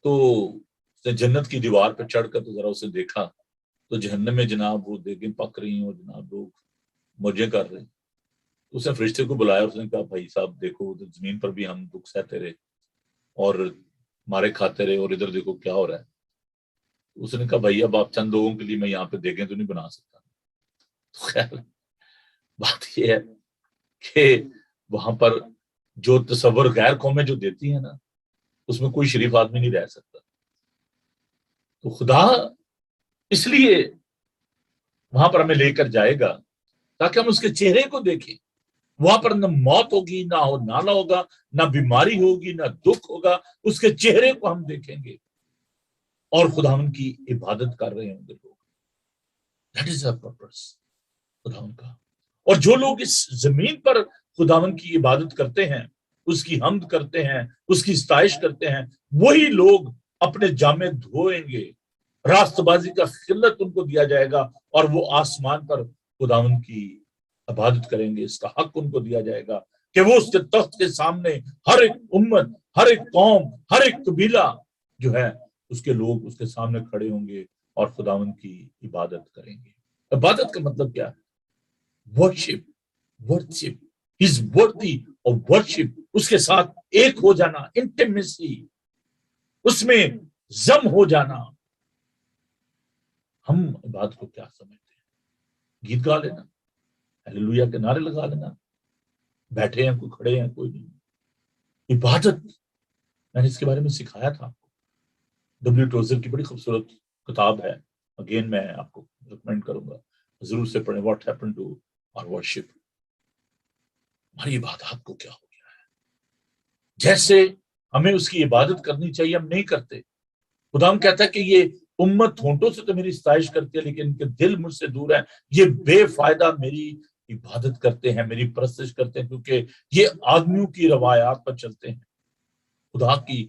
تو اس نے جنت کی دیوار پہ چڑھ کر تو ذرا اسے دیکھا تو جہنم میں جناب وہ دیگیں پک رہی ہیں اور جناب لوگ موجیں کر رہے ہیں۔ اس نے فرشتے کو بلایا، اس نے کہا بھائی صاحب دیکھو زمین پر بھی ہم دکھ سہتے رہے اور مارے کھاتے رہے، اور ادھر دیکھو کیا ہو رہا ہے۔ اس نے کہا بھائی اب آپ چند لوگوں کے لیے میں یہاں پہ دیگیں تو نہیں بنا سکتا۔ تو خیر بات یہ ہے کہ وہاں پر جو تصور غیر قومیں جو دیتی ہیں نا، اس میں کوئی شریف آدمی نہیں رہ سکتا۔ تو خدا اس لیے وہاں پر ہمیں لے کر جائے گا تاکہ ہم اس کے چہرے کو دیکھیں۔ وہاں پر نہ موت ہوگی، نہ نالا ہوگا، نہ بیماری ہوگی، نہ دکھ ہوگا، اس کے چہرے کو ہم دیکھیں گے اور خداوند کی عبادت کر رہے ہوں گے لوگ۔ دیٹ از اے پرپس خداوند کا۔ اور جو لوگ اس زمین پر خداوند کی عبادت کرتے ہیں، اس کی حمد کرتے ہیں، اس کی ستائش کرتے ہیں، وہی لوگ اپنے جامے دھوئیں گے، راست بازی کا خلت ان کو دیا جائے گا، اور وہ آسمان پر خداوند کی عبادت کریں گے۔ اس کا حق ان کو دیا جائے گا کہ وہ اس کے تخت کے سامنے ہر ایک امت، ہر ایک قوم، ہر ایک قبیلہ جو ہے اس کے لوگ اس کے سامنے کھڑے ہوں گے اور خداوند کی عبادت کریں گے۔ عبادت کا مطلب کیا ہے؟ ورشپ از ورتھی آف ورشپ، اس کے ساتھ ایک ہو جانا، انٹیمیسی، اس میں ضم ہو جانا۔ ہم عبادت کو کیا سمجھتے ہیں؟ گیت گا لینا، ہیلیلویا کے نعرے لگا لینا، بیٹھے ہیں کوئی کھڑے ہیں کوئی نہیں۔ عبادت میں نے اس کے بارے میں سکھایا تھا آپ کو، ڈبلیو ٹوزر کی بڑی خوبصورت کتاب ہے، اگین میں آپ کو ریکمینڈ کروں گا ضرور سے پڑھیں، what happen to our worship. ہماری عبادت کو کیا ہو گیا ہے؟ جیسے ہمیں اس کی عبادت کرنی چاہیے ہم نہیں کرتے۔ خدا ہم کہتا ہے کہ یہ امت ہونٹوں سے تو میری ستائش کرتی ہے لیکن ان کے دل مجھ سے دور ہے، یہ بے فائدہ میری عبادت کرتے ہیں، میری پرستش کرتے ہیں، کیونکہ یہ آدمیوں کی روایات پر چلتے ہیں۔ خدا کی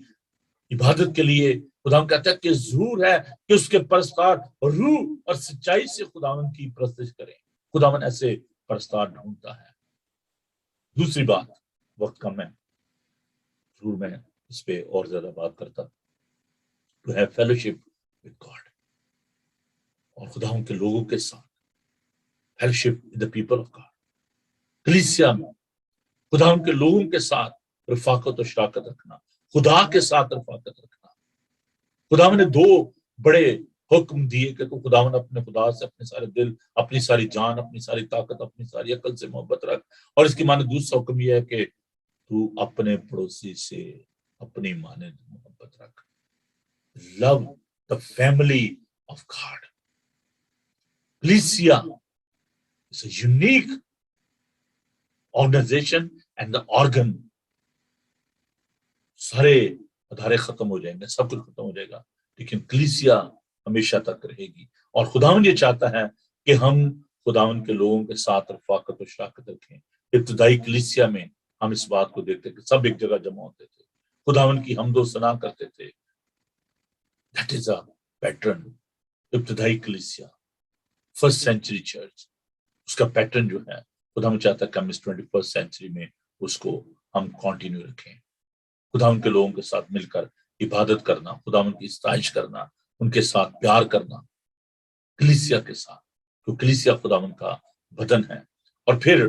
عبادت کے لیے خدا کہتا ہے کہ ضرور ہے کہ اس کے پرستار روح اور سچائی سے خداوند کی پرستش کریں۔ خداوند ایسے پرستار ڈھونڈتا ہے۔ دوسری بات، وقت کم ہے، ضرور میں اس پہ اور زیادہ بات کرتا، to have fellowship with God، اور خداوند کے لوگوں کے ساتھ fellowship with the people of God، کلیسیا میں خداوند کے لوگوں کے ساتھ رفاقت و شراکت رکھنا، خدا کے ساتھ رفاقت رکھنا۔ خداوند نے دو بڑے حکم دیے کہ تو خداوند اپنے خدا سے اپنے سارے دل، اپنی ساری جان، اپنی ساری طاقت، اپنی ساری عقل سے محبت رکھ. اور اس کی معنی دوسرا حکم یہ ہے کہ تو اپنے پڑوسی سے اپنی مانند محبت رکھ. Love the family of God. Ecclesia is a unique organization and the organ. سارے ادارے ختم ہو جائیں گے، سب کچھ ختم ہو جائے گا، لیکن کلیسیا ہمیشہ تک رہے گی. اور خداوند یہ چاہتا ہے کہ ہم خداوند کے لوگوں کے ساتھ رفاقت و شراکت رکھیں. ابتدائی کلیسیا میں ہم اس بات کو دیکھتے کہ سب ایک جگہ جمع ہوتے تھے، خداوند کی حمد و ثنا کرتے تھے. That is a pattern. ابتدائی کلیسیا، فرسٹ سینچری چرچ، اس کا پیٹرن جو ہے خداوند چاہتا ہے کہ ہم اس 21st سینچری میں اس کو ہم کنٹینیو رکھیں. خداوند کے لوگوں کے ساتھ مل کر عبادت کرنا، خداوند کی ستائش کرنا، ان کے ساتھ پیار کرنا، کلیسیا کے ساتھ، تو کلیسیا خداوند کا بدن ہے. اور پھر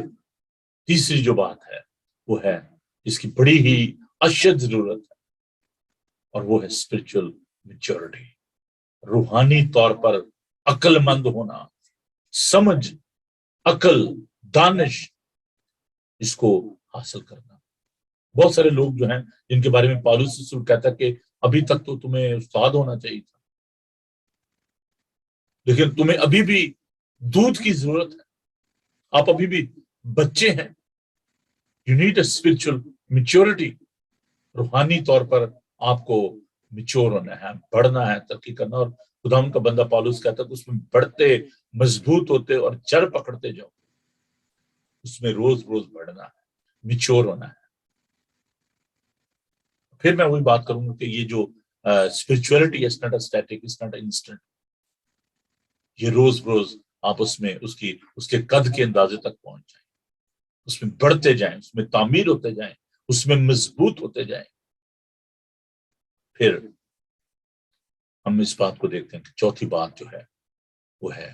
تیسری جو بات ہے وہ ہے اس کی بڑی ہی اشد ضرورت ہے، اور وہ ہے اسپرچل میچورٹی. روحانی طور پر عقل مند ہونا، سمجھ، عقل، دانش، اس کو حاصل کرنا. بہت سارے لوگ جو ہیں جن کے بارے میں پالوس رسول کہتا ہے کہ ابھی تک تو تمہیں استاد ہونا چاہیے تھا، لیکن تمہیں ابھی بھی دودھ کی ضرورت ہے، آپ ابھی بھی بچے ہیں. You need a spiritual maturity. روحانی طور پر آپ کو میچور ہونا ہے، بڑھنا ہے، ترقی کرنا. اور خداوند کا بندہ پالوس کہتا ہے کہ اس میں بڑھتے، مضبوط ہوتے اور جڑ پکڑتے جاؤ. اس میں روز روز بڑھنا ہے، میچور ہونا ہے. پھر میں وہی بات کروں گا کہ یہ جو spirituality is not a static, it's not an instant. یہ روز روز آپ اس میں اس کے قد کے اندازے تک پہنچ جائیں، اس میں بڑھتے جائیں، اس میں تعمیر ہوتے جائیں، اس میں مضبوط ہوتے جائیں. پھر ہم اس بات کو دیکھتے ہیں کہ چوتھی بات جو ہے وہ ہے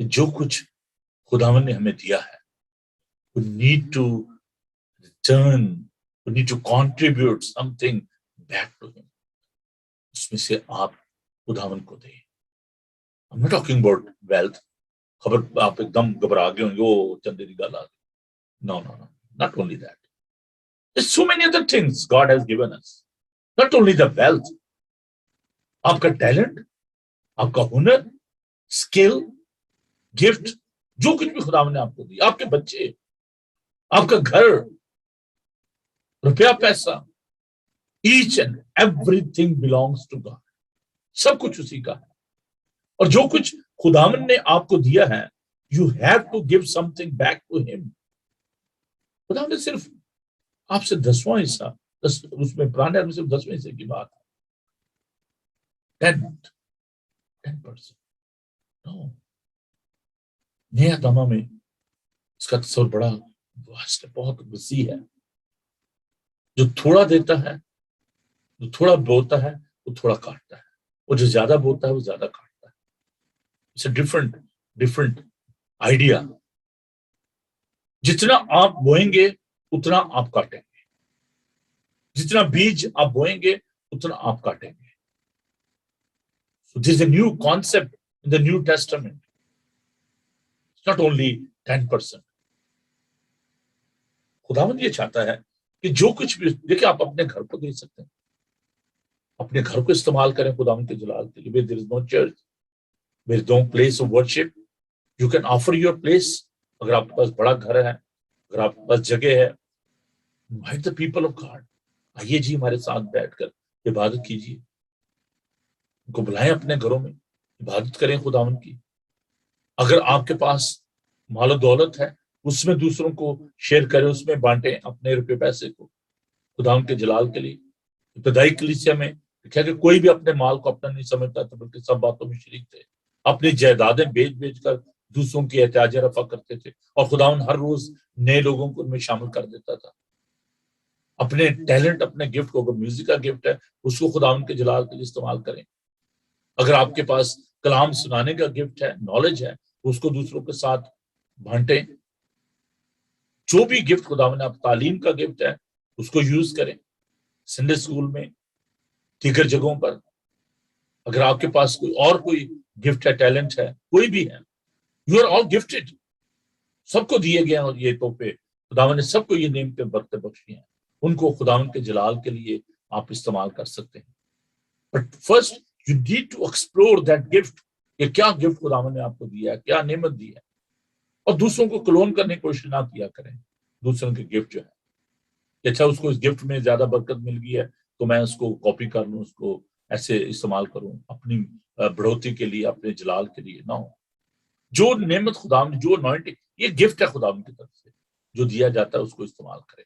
کہ جو کچھ خداوند نے ہمیں دیا ہے we need to return, we need to contribute something back to him. اس میں سے آپ خداوند کو دیں. I'm not talking about wealth. خبر آپ ایک دم گھبرا گئے ہوں گے وہ چندے کی گل آ گئی. No, not only that. There's so many other things God has given us. Not only the wealth. آپ کا ٹیلنٹ، آپ کا ہنر، اسکل، گفٹ، جو کچھ بھی خداوند نے آپ کو دی، آپ کے بچے، آپ کا گھر، روپیہ پیسہ، each and every thing belongs to God. سب کچھ اسی کا ہے. اور جو کچھ خداوند نے آپ کو دیا ہے you have to give something back to ہم. خداوند نے صرف آپ سے 10واں حصہ، اس میں پرانے میں صرف 10ویں حصے کی بات ہے، 10%. No. نیا دامہ میں اس کا تصور بڑا واسط ہے، بہت وسیع ہے. جو تھوڑا دیتا ہے، جو تھوڑا بولتا ہے وہ تھوڑا کاٹتا ہے، اور جو زیادہ بولتا ہے وہ زیادہ کاٹتا ہے. It's a different idea. جتنا آپ بوئیں گے اتنا آپ کاٹیں گے، جتنا بیج آپ بوئیں گے اتنا آپ کاٹیں گے. So this is a new concept in the New Testament. It's not only 10%. خداوند یہ چاہتا ہے کہ جو کچھ بھی دیکھیں، آپ اپنے گھر کو دے سکتے ہیں، اپنے گھر کو استعمال کریں خداوند کے جلال کے لیے. Where there is no church, where there is no place of worship, you can offer your place. اگر آپ کے پاس بڑا گھر ہے، اگر آپ کے پاس جگہ ہے، invite the people of God. آئیے جی ہمارے ساتھ بیٹھ کر عبادت کیجیے. ان کو بلائیں اپنے گھروں میں، عبادت کریں خداوند کی. اگر آپ کے پاس مال و دولت ہے اس میں دوسروں کو شیئر کریں، اس میں بانٹیں اپنے روپے پیسے کو خداوند کے جلال کے لیے. ابتدائی کلیسیا میں لکھا کہ کوئی بھی اپنے مال کو اپنا نہیں سمجھتا تھا، بلکہ سب باتوں میں شریک تھے. اپنی جائیدادیں بیچ کر دوسروں کی احتیاج رفع کرتے تھے، اور خداوند ہر روز نئے لوگوں کو ان میں شامل کر دیتا تھا. اپنے ٹیلنٹ، اپنے گفٹ کو، اگر میوزک کا گفٹ ہے اس کو خداوند کے جلال کے لیے استعمال کریں. اگر آپ کے پاس کلام سنانے کا گفٹ ہے، نالج ہے، اس کو دوسروں کے ساتھ بانٹیں. جو بھی گفٹ خداوند نے، آپ تعلیم کا گفٹ ہے اس کو یوز کریں، سنڈے اسکول میں، دیگر جگہوں پر. اگر آپ کے پاس کوئی گفٹ ہے، ٹیلنٹ ہے، کوئی بھی ہے، یو آر آل گفٹڈ، سب کو دیے گئے ہیں، اور یہ تحفے خداوند نے سب کو یہ نعمتیں برکتیں بخشی ہیں، ان کو خداوند کے جلال کے لیے آپ استعمال کر سکتے ہیں. But first you need to explore that gift, کہ کیا گفٹ خداوند نے آپ کو دیا ہے، کیا نعمت دی ہے. اور دوسروں کو کلون کرنے کی کوشش نہ کیا کریں دوسروں کے گفٹ جو ہے، کہ اچھا اس کو اس گفٹ میں زیادہ برکت مل گئی ہے تو میں اس کو کاپی کر لوں، اس کو ایسے استعمال کروں اپنی بڑھوتی کے لیے، اپنے جلال کے لیے. نہ ہو. جو نعمت خداوند، جو انوائنٹنگ، یہ گفٹ ہے خداوند کی طرف سے جو دیا جاتا ہے، اس کو استعمال کریں.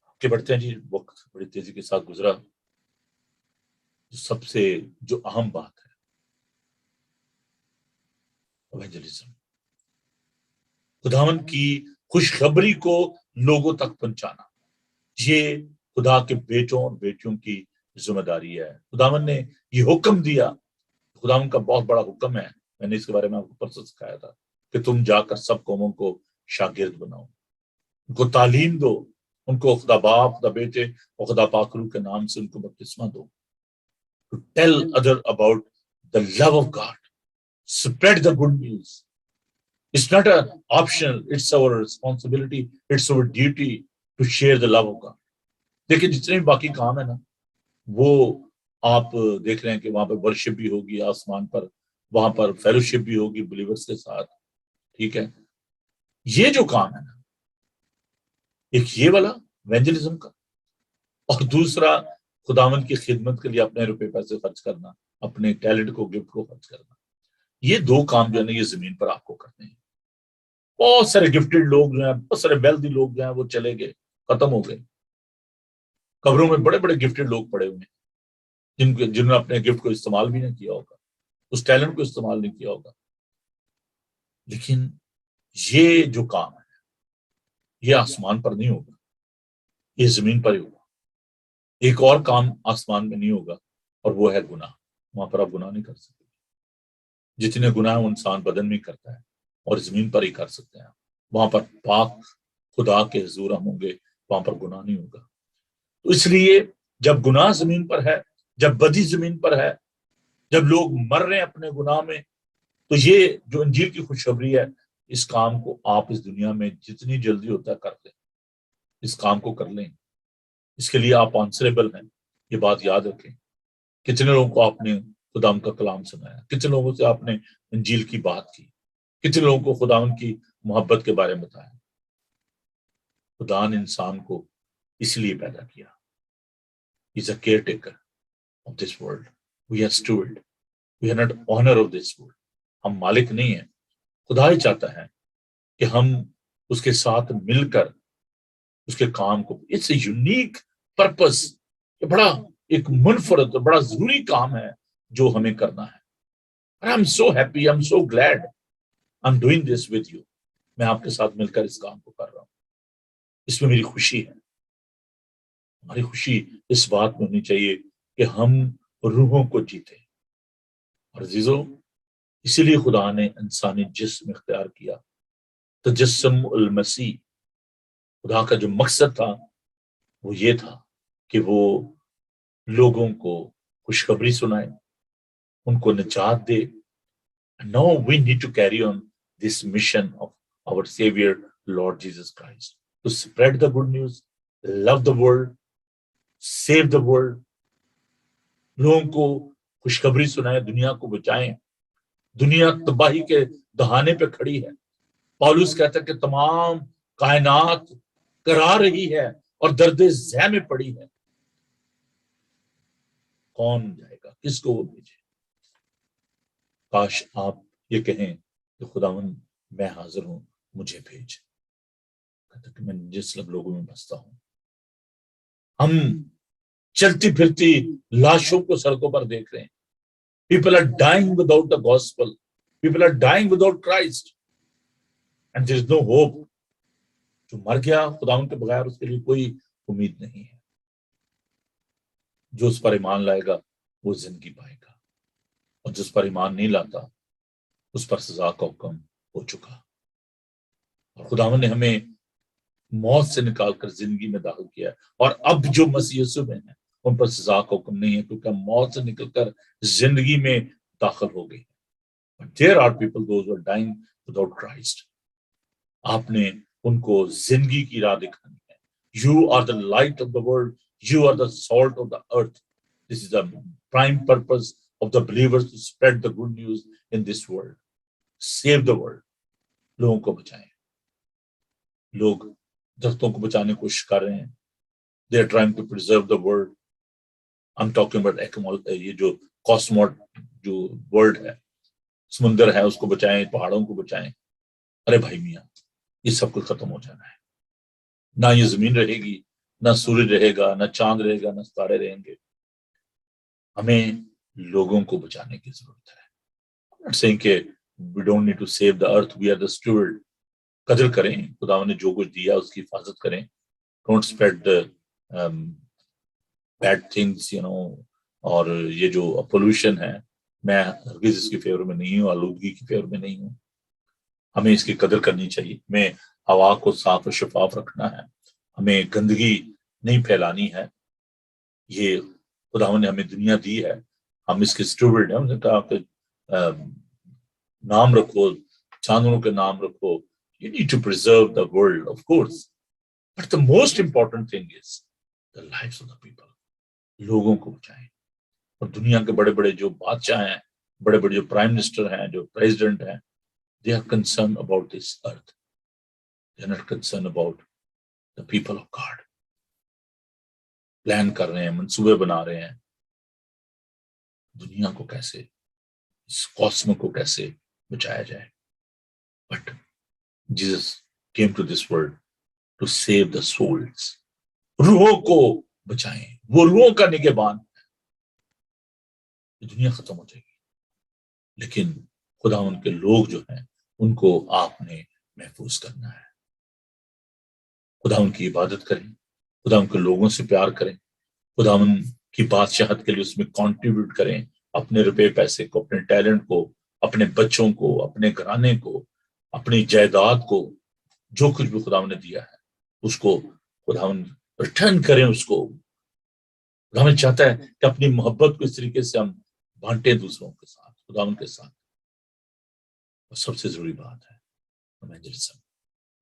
آگے بڑھتے ہیں جی. وقت بڑی تیزی کے ساتھ گزرا. سب سے جو اہم بات ہے ایونجلزم، خداوند کی خوشخبری کو لوگوں تک پہنچانا، یہ خدا کے بیٹوں اور بیٹیوں کی ذمہ داری ہے. خداوند نے یہ حکم دیا، خداوند کا بہت بڑا حکم ہے. میں نے اس کے بارے میں آپ کو پرسوں سکھایا تھا کہ تم جا کر سب قوموں کو شاگرد بناؤ، ان کو تعلیم دو، ان کو خدا باپ، خدا بیٹے اور خدا پاک روح کے نام سے ان کو بپتسمہ دو. To tell other about the love of God. Spread the good news. It's not an optional, it's our responsibility, it's our duty to share the love of God. دیکھیں جتنے بھی باقی کام ہے نا، وہ آپ دیکھ رہے ہیں کہ وہاں پہ ورشپ بھی ہوگی آسمان پر، وہاں پر فیلوشپ بھی ہوگی بلیورز کے ساتھ. ٹھیک ہے، یہ جو کام ہے نا، ایک یہ والا ایونجلزم کا، اور دوسرا خداوند کی خدمت کے لیے اپنے روپے پیسے خرچ کرنا، اپنے ٹیلنٹ کو، گفٹ کو خرچ کرنا. یہ دو کام جو ہے نا، یہ زمین پر آپ کو کرنے ہیں. بہت سارے گفٹڈ لوگ جو ہیں، بہت سارے ویلدی لوگ جو ہیں، وہ چلے گئے، ختم ہو گئے. قبروں میں بڑے بڑے گفٹڈ لوگ پڑے ہوئے ہیں، جنہوں نے اپنے گفٹ کو استعمال بھی نہیں کیا ہوگا، اس ٹیلنٹ کو استعمال نہیں کیا ہوگا. لیکن یہ جو کام ہے، یہ آسمان پر نہیں ہوگا، یہ زمین پر ہی ہوگا. ایک اور کام آسمان میں نہیں ہوگا، اور وہ ہے گناہ. وہاں پر آپ گناہ نہیں کر سکتے. جتنے گناہ وہ انسان بدن میں کرتا ہے اور زمین پر ہی کر سکتے ہیں. وہاں پر پاک خدا کے حضور ہم ہوں گے، وہاں پر گناہ نہیں ہوگا. تو اس لیے جب گناہ زمین پر ہے، جب بدی زمین پر ہے، جب لوگ مر رہے ہیں اپنے گناہ میں، تو یہ جو انجیل کی خوشخبری ہے، اس کام کو آپ اس دنیا میں جتنی جلدی ہوتا ہے کر لیں. اس کام کو کر لیں. اس کے لیے آپ آنسریبل ہیں. یہ بات یاد رکھیں. کتنے لوگوں کو آپ نے خداوند کا کلام سنایا، کتنے لوگوں سے آپ نے انجیل کی بات کی، کتنے لوگوں کو خداوند کی محبت کے بارے میں بتایا. خدا نے انسان کو اس لیے پیدا کیا. He's a caretaker of this world. We are steward. We are not owner of this world. ہم مالک نہیں ہیں. خدا ہی چاہتا ہے کہ ہم اس کے ساتھ مل کر اس کے کام کو، اٹس اے یونیک پرپس، یہ بڑا ایک منفرد اور بڑا ضروری کام ہے جو ہمیں کرنا ہے. I'm so happy, I'm so glad I'm doing this with you. میں آپ کے ساتھ مل کر اس کام کو کر رہا ہوں. اس میں میری خوشی ہے. ہماری خوشی اس بات میں ہونی چاہیے کہ ہم روحوں کو جیتے. اور عزیزو، اسی لیے خدا نے انسانی جسم اختیار کیا. تجسم المسیح، خدا کا جو مقصد تھا وہ یہ تھا کہ وہ لوگوں کو خوشخبری سنائے، ان کو نجات دے. Now we need to carry on this mission of our Savior, Lord Jesus Christ, to spread the good news, love the world, save the world. لوگوں کو خوشخبری سنائے، دنیا کو بچائیں. دنیا تباہی کے دہانے پہ کھڑی ہے. پالوس کہتا ہے کہ تمام کائنات کرا رہی ہے اور درد ذہ میں پڑی ہے. کون جائے گا؟ کس کو وہ بھیجے؟ کاش آپ یہ کہیں کہ خداوند میں حاضر ہوں، مجھے بھیج. کہتا کہ میں جس لوگوں میں بستا ہوں. ہم چلتی پھرتی لاشوں کو سڑکوں پر دیکھ رہے ہیں. People are dying without the gospel. People are dying without Christ. And there is no hope. جو مر گیا خداوند کے بغیر، اس کے لیے کوئی امید نہیں ہے. جو اس پر ایمان لائے گا وہ زندگی پائے گا، اور جس پر ایمان نہیں لاتا اس پر سزا کا حکم ہو چکا. اور خداوند نے ہمیں موت سے نکال کر زندگی میں داخل کیا ہے. اور اب جو مسیح یسوع میں ہے ان پر سزا کا حکم نہیں ہے کیونکہ ہم موت سے نکل کر زندگی میں داخل ہو گئے. But there are people those who are dying without Christ. آپ نے ان کو زندگی کی راہ دکھانی ہے. You are the light of the world. You are the salt of the earth. This is the prime purpose of the believers to spread the good news in this world. Save the world. لوگوں کو بچائیں. لوگ درختوں کو بچانے کی کوشش کر رہے ہیں. They are trying to preserve the world. I'm talking about یہ جو کاسموٹ جو ورلڈ ہے, سمندر ہے, اس کو بچائیں, پہاڑوں کو بچائیں. ارے بھائی میاں, یہ سب کچھ ختم ہو جانا ہے. نہ یہ زمین رہے گی, نہ سورج رہے گا, نہ چاند رہے گا, نہ ستارے رہیں گے. ہمیں لوگوں کو بچانے کی ضرورت ہے. I'm not saying کہ we don't need to save the earth, we are the steward. قدر کریں, خدا نے جو کچھ دیا اس کی حفاظت کریں. Don't spread the bad things, اور یہ جو پولوشن ہے, میں ہرگز اس کی فیور میں نہیں ہوں, آلودگی کی فیور میں نہیں ہوں. ہمیں اس کی قدر کرنی چاہیے. ہمیں ہوا کو صاف و شفاف رکھنا ہے. ہمیں گندگی نہیں پھیلانی ہے. یہ خدا نے ہمیں دنیا دی ہے, ہم اس کے اسٹوڈنٹ ہیں. انہوں نے کہا کہ نام رکھو, جانوروں کے نام رکھو. You need to preserve the world, of course. But the most important thing is the lives of the people. لوگوں کو بچائیں. اور دنیا کے بڑے بڑے جو بادشاہ ہیں, بڑے بڑے جو پرائم منسٹر ہیں, جو پریزیڈنٹ ہیں, they are concerned about this earth. They are not concerned about the people of God. Plan کر رہے ہیں, منصوبے بنا رہے ہیں, دنیا کو کیسے, اس کاسمو کو کیسے بچایا جائے. But Jesus came to this world to save the souls. روحوں کو بچائیں. وہ روحوں کا نگہبان ہے. دنیا ختم ہو جائے گی, لیکن خدا ان کے لوگ جو ہیں ان کو آپ نے محفوظ کرنا ہے. خدا ان کی عبادت کریں, خدا ان کے لوگوں سے پیار کریں, خدا ان کی بادشاہت کے لیے اس میں کنٹریبیوٹ کریں. اپنے روپے پیسے کو, اپنے ٹیلنٹ کو, اپنے بچوں کو, اپنے گھرانے کو, اپنی جائیداد کو, جو کچھ بھی خدا نے دیا ہے اس کو خدا ریٹرن کریں. اس کو خدا چاہتا ہے کہ اپنی محبت کو اس طریقے سے ہم بانٹیں دوسروں کے ساتھ, خدا ان کے ساتھ. اور سب سے ضروری بات ہے ایونجلزم,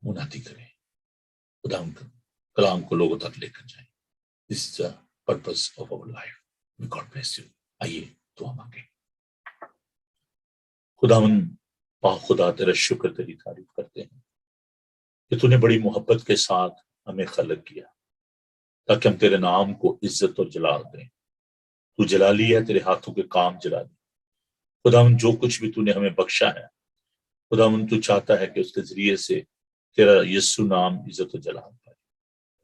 منادی کریں, خدا ان کے کلام کو لوگوں تک لے کر جائیں. This is the purpose of our life. May God bless you. آئیے دعا مانگیں. خدا تیرا شکر, تیری تعریف کرتے ہیں کہ تو نے بڑی محبت کے ساتھ ہمیں خلق کیا تاکہ ہم تیرے نام کو عزت اور جلال دیں. تو جلالی ہے, تیرے ہاتھوں کے کام جلالی. خدا جو کچھ بھی تو نے ہمیں بخشا ہے, خدا تو چاہتا ہے کہ اس کے ذریعے سے تیرا یسوع نام عزت و جلال پائے.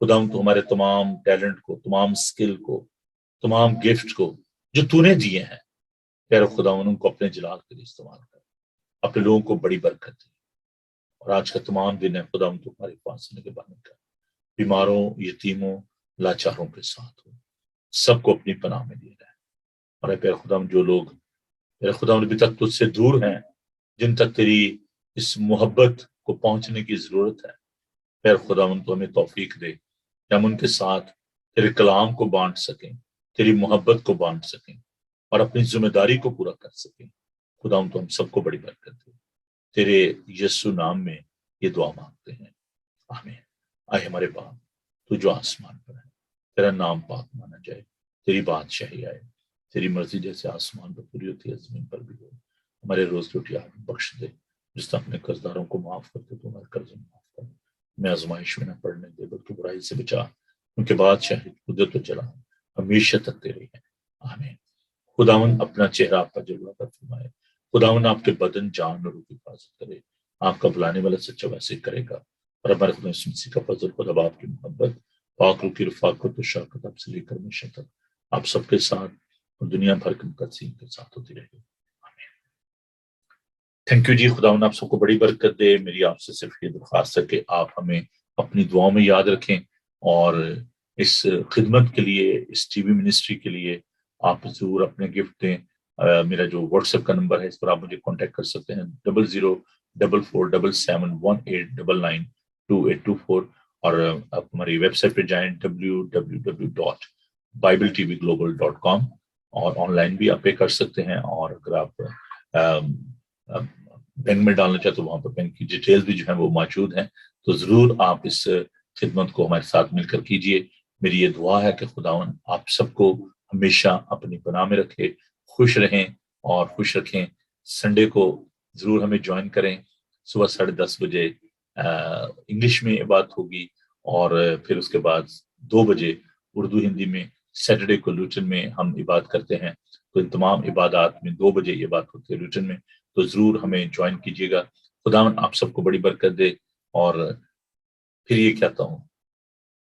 خدا تو ہمارے تمام ٹیلنٹ کو, تمام سکل کو, تمام گفٹ کو جو تو نے دیے ہیں, تیرا خدا ان کو اپنے جلال کے لیے استعمال کر, اپنے لوگوں کو بڑی برکت دی. اور آج کا تمام دن ہے خدا تو ہمارے پاس کے بارے کا, بیماروں, یتیموں, لاچاروں کے ساتھ ہو, سب کو اپنی پناہ میں دیا جائے. اور اے خدا جو لوگ میرے خدا ابھی تک تجھ سے دور ہیں, جن تک تیری اس محبت کو پہنچنے کی ضرورت ہے, پھر خدا تو ہمیں توفیق دے کہ ہم ان کے ساتھ تیرے کلام کو بانٹ سکیں, تیری محبت کو بانٹ سکیں, اور اپنی ذمہ داری کو پورا کر سکیں. خدا تو ہم سب کو بڑی برکت دے. تیرے یسوع نام میں یہ دعا مانگتے ہیں, آمین. آئے ہمارے باپ تو جو آسمان پر ہے, تیرا نام پاک مانا جائے, تیری بادشاہی آئے, تیری مرضی جیسے آسمان پر پوری ہوتی ہے زمین پر بھی ہو. ہمارے روز کی روٹی ہمیں بخش دے, جس طرح اپنے قرضداروں کو معاف کرتے تو ہمارے قرض معاف کر. میں آزمائش میں نہ پڑنے دے بلکہ برائی سے بچا, کیونکہ بادشاہی قدرت و جلال ہمیشہ تک تیرے ہیں, آمین. خداوند اپنا چہرہ آپ پر جلوہ کر فرمائے, خداوند آپ کے بدن, جان اور روح کی حفاظت کرے. آپ کا بلانے والا سچا ویسے کرے گا. اور ہمارے خدا یسوع مسیح کا فضل, خدا باپ کی محبت, پاک روح کی رفاقت و شفقت آپ سے لے کر ہمیشہ تک آپ سب کے ساتھ اور دنیا بھر کے مقدسین کے ساتھ ہوتی رہے گی, آمین. تھینک یو جی. خداوند آپ سب کو بڑی برکت دے. میری آپ سے صرف یہ درخواست ہے کہ آپ ہمیں اپنی دعاؤں میں یاد رکھیں, اور اس خدمت کے لیے, اس ٹی وی منسٹری کے لیے آپ ضرور اپنے گفٹ دیں. میرا جو واٹس ایپ کا نمبر ہے, اس پر آپ مجھے کانٹیکٹ کر سکتے ہیں, 00447718992824. اور آپ ہماری ویب سائٹ پہ جائیں, www.ttb BibleTVGlobal.com، اور آن لائن بھی آپ پے کر سکتے ہیں، اور اگر آپ بینک میں ڈالنا چاہتے تو وہاں پر بینک کی ڈیٹیل بھی جو ہیں وہ موجود ہیں، تو ضرور آپ اس خدمت کو ہمارے ساتھ مل کر کیجئے۔ میری یہ دعا ہے کہ خداوند آپ سب کو ہمیشہ اپنی پناہ میں رکھے، خوش رہیں اور خوش رکھیں۔ سنڈے کو ضرور ہمیں جوائن کریں، صبح 10:30 بجے انگلش میں عبادت ہوگی، اور پھر اس کے بعد 2 بجے اردو ہندی میں سیٹرڈے کو لوٹن میں ہم عبادت کرتے ہیں، تو ان تمام عبادات میں 2 بجے یہ بات ہوتی ہے لوٹن میں، تو ضرور ہمیں جوائن کیجیے گا۔ خداوند آپ سب کو بڑی برکت دے، اور پھر یہ کہتا ہوں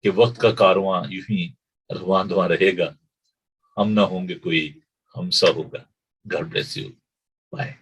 کہ وقت کا کارواں یوں ہی رواں دواں رہے گا، ہم نہ ہوں گے کوئی ہم سا ہوگا۔ God bless you, bye.